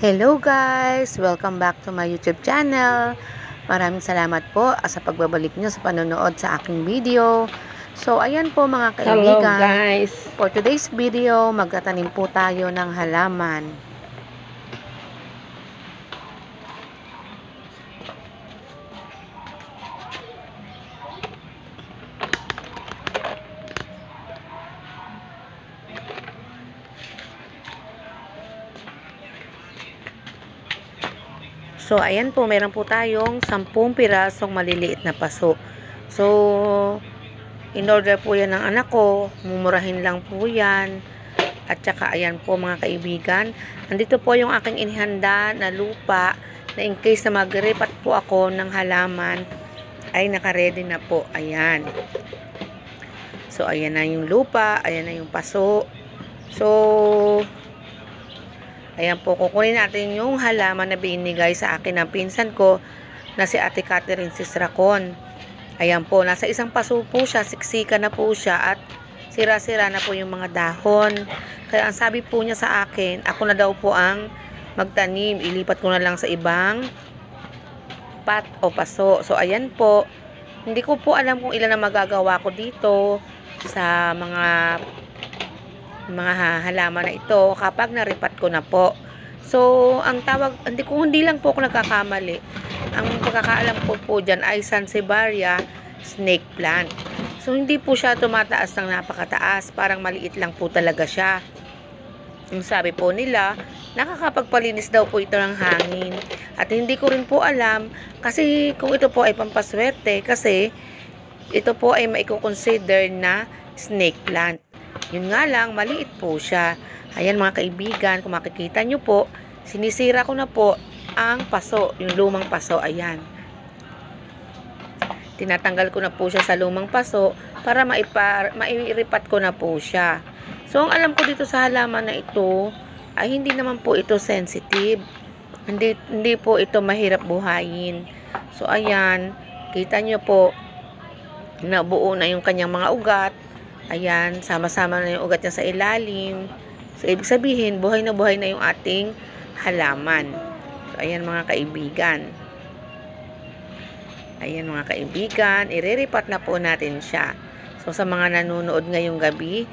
Hello guys! Welcome back to my YouTube channel. Maraming salamat po sa pagbabalik nyo sa panonood sa aking video. So, ayan po mga Hello kaibigan. guys! For today's video, magtatanim po tayo ng halaman. So, ayan po, meron po tayong 10 pirasong maliliit na paso. So, in order po yan ng anak ko, mumurahin lang po yan. At saka, ayan po mga kaibigan, nandito po yung aking inihanda na lupa na in case na magrepat po ako ng halaman, ay nakaredy na po. Ayan. So, ayan na yung lupa, ayan na yung paso. So, ayan po, kukunin natin yung halaman na binigay sa akin ng pinsan ko na si Ate Catherine Sisracon. Ayan po, nasa isang paso po siya, siksika na po siya at sira-sira na po yung mga dahon. Kaya ang sabi po niya sa akin, ako na daw po ang magtanim, ilipat ko na lang sa ibang pat o paso. So ayan po, hindi ko po alam kung ilan ang magagawa ko dito sa mga halaman na ito kapag naripat ko na po. So, ang tawag, hindi lang po ako nagkakamali. Ang pagkakaalam ko po dyan ay Sansevieria snake plant. So, hindi po siya tumataas ng napakataas. Parang maliit lang po talaga siya. Ang sabi po nila, nakakapagpalinis daw po ito ng hangin. At hindi ko rin po alam kasi kung ito po ay pampaswerte kasi ito po ay maiko-consider na snake plant. Yun nga lang, maliit po siya. Ayan mga kaibigan, kung makikita nyo po, sinisira ko na po ang paso, yung lumang paso. Ayan. Tinatanggal ko na po siya sa lumang paso para mairipat ko na po siya. So, ang alam ko dito sa halaman na ito, ay hindi naman po ito sensitive. Hindi po ito mahirap buhayin. So, ayan. Kita nyo po, nabuo na yung kanyang mga ugat. Ayan, sama-sama na yung ugat niya sa ilalim. So, ibig sabihin, buhay na yung ating halaman. So, ayan mga kaibigan. Ayan mga kaibigan, ireripat na po natin siya. So, sa mga nanonood ngayong gabi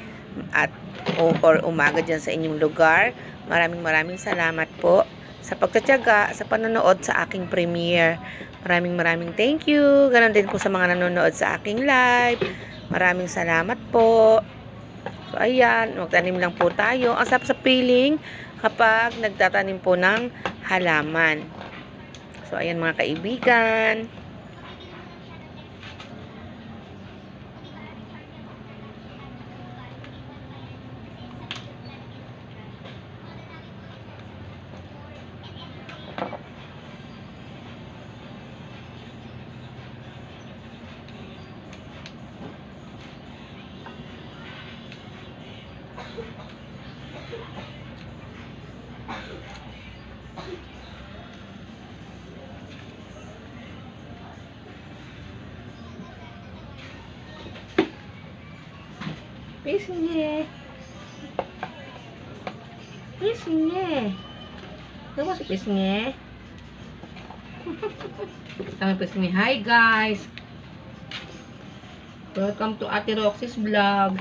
or umaga dyan sa inyong lugar, maraming salamat po sa pagtatyaga, sa panonood sa aking premiere. Maraming thank you. Ganon din po sa mga nanonood sa aking live. Maraming salamat po. So, ayan, magtanim lang po tayo. Ang sarap sa feeling kapag nagtatanim po ng halaman. So, ayan mga kaibigan. Pisngi! Pisngi! Ito ba si Pisngi? Kami Pisngi. Hi guys! Welcome to Ate Roxy's vlog.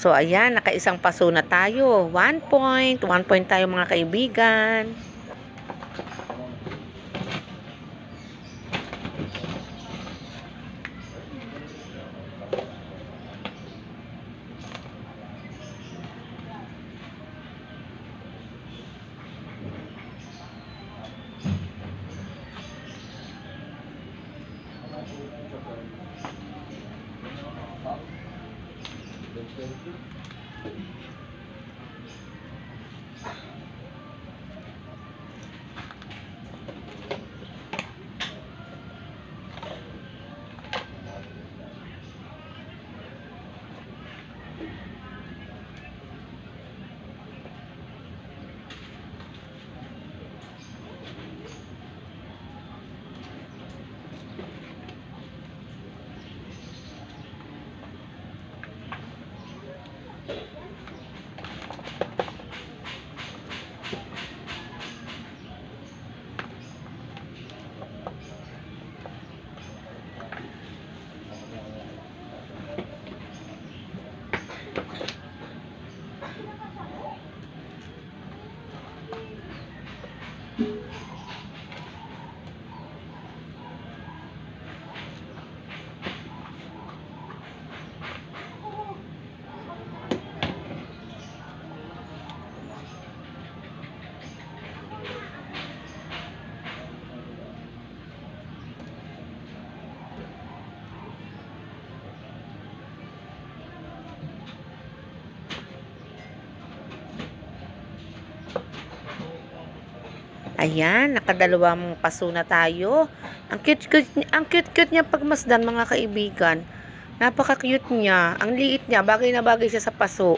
So, ayan, nakaisang paso na tayo. 1 point. 1 point tayo mga kaibigan. Ayan, nakadalawang paso na tayo. Ang cute niya pagmasdan mga kaibigan. Napaka-cute niya. Ang liit niya, bagay na bagay siya sa paso.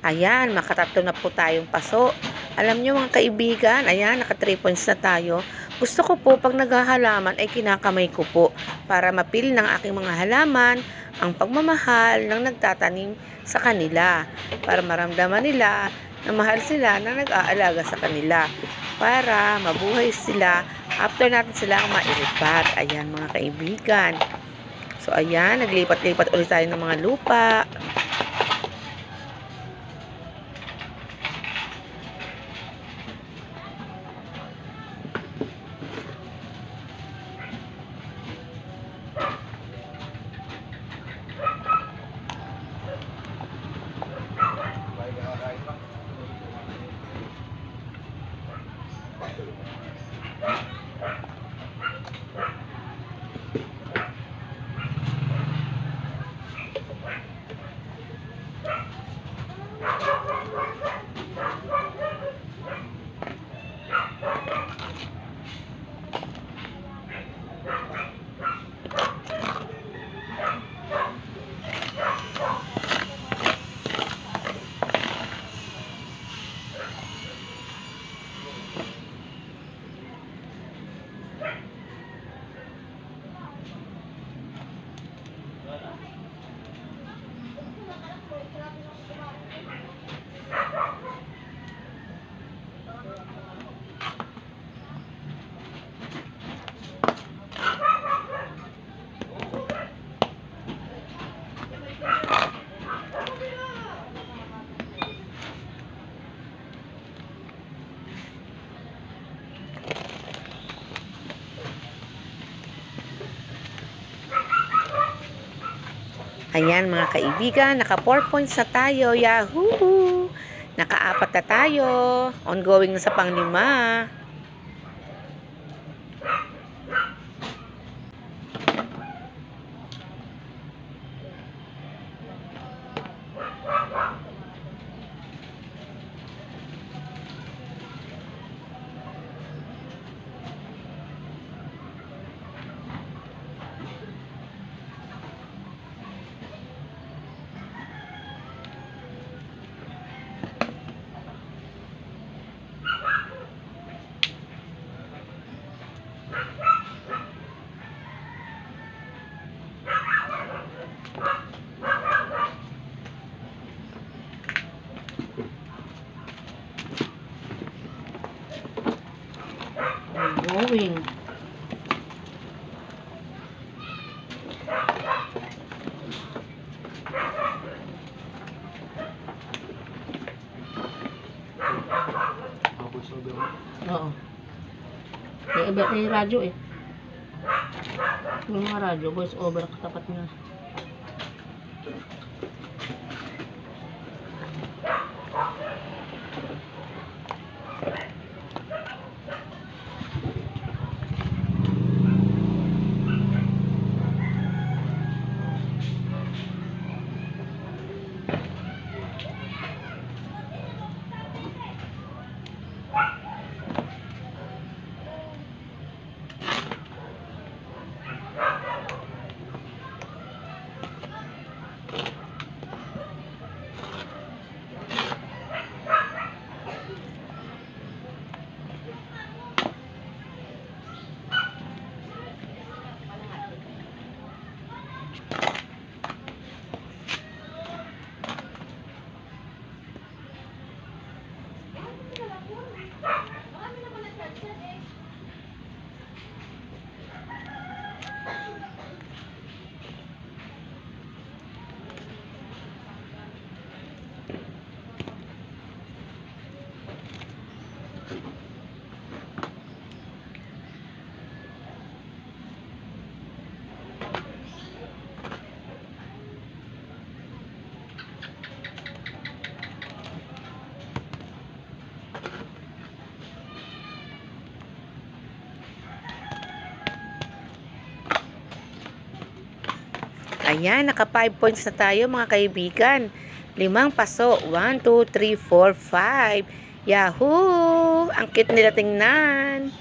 Ayan, makatatlo na po tayong paso. Alam nyo mga kaibigan, ayan, naka 3 points na tayo. Gusto ko po pag naghahalaman ay kinakamay ko po para mapil ng aking mga halaman ang pagmamahal ng nagtatanim sa kanila. Para maramdaman nila na mahal sila na nag-aalaga sa kanila. Para mabuhay sila after natin silang mailipat. Ayan mga kaibigan. So ayan, naglipat-lipat ulit tayo ng mga lupa. Ayan mga kaibigan, naka 4 points na tayo. Yahoo! Naka-4 na tayo. Ongoing na sa pang-5. Going. Oo. May radyo eh. Yung mga radyo, voice over katapat niya. Ayan, naka 5 points na tayo mga kaibigan. 5 paso. 1, 2, 3, 4, 5. Yahoo! Ang cute nila tingnan.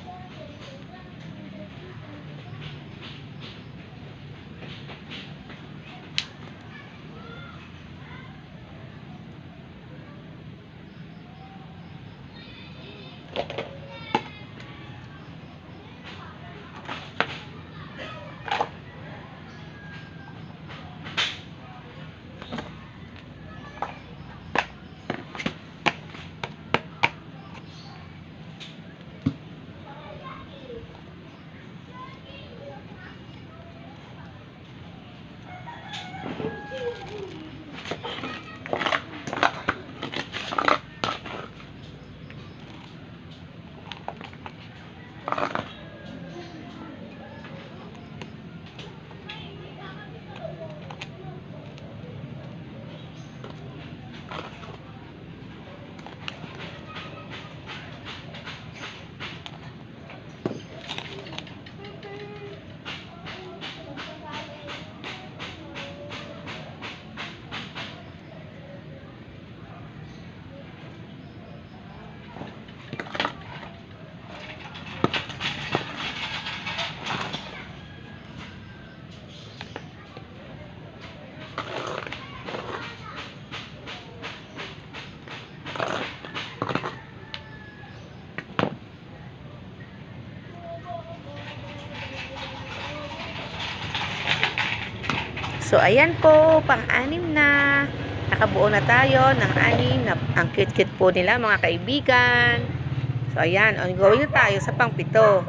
So, ayan po, pang-anim na. Nakabuo na tayo ng 6 na. Ang cute-cute po nila mga kaibigan. So, ayan, ongoing na tayo sa pang-7.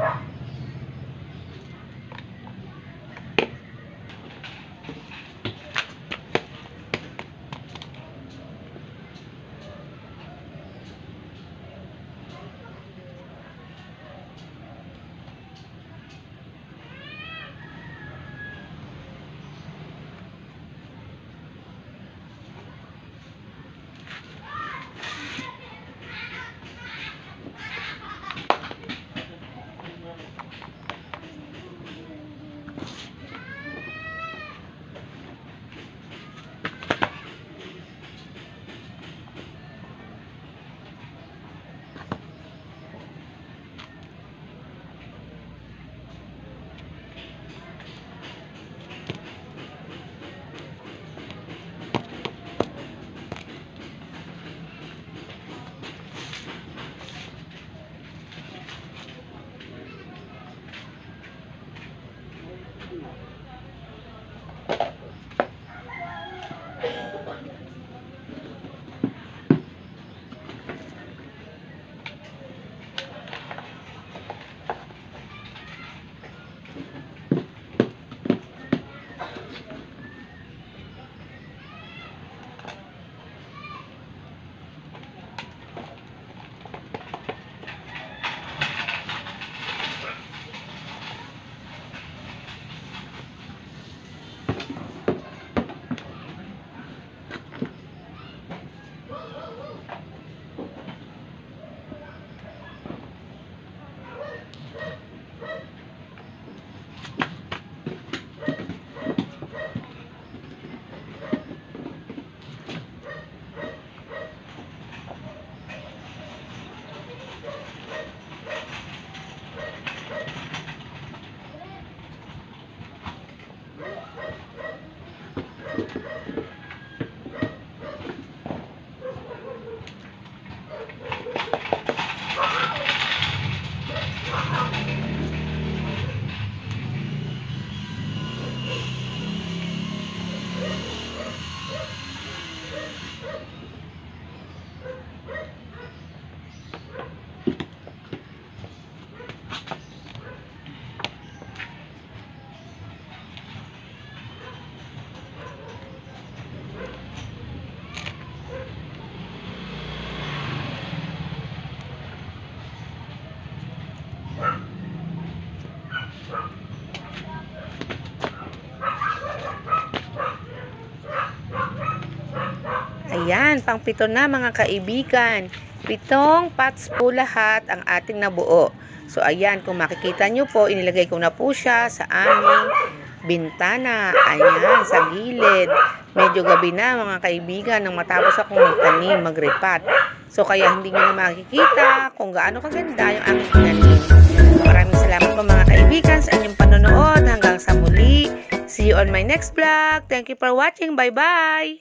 Ayan, pang-pito na mga kaibigan. 7 pots po lahat ang ating nabuo. So, ayan, kung makikita nyo po, inilagay ko na po siya sa aming bintana. Ayan, sa gilid. Medyo gabi na mga kaibigan nang matapos akong magtanim, magripat. So, kaya hindi nyo na makikita kung gaano kaganda yung aming tinanim. Maraming salamat po mga kaibigan sa inyong panonood. Hanggang sa muli. See you on my next vlog. Thank you for watching. Bye-bye!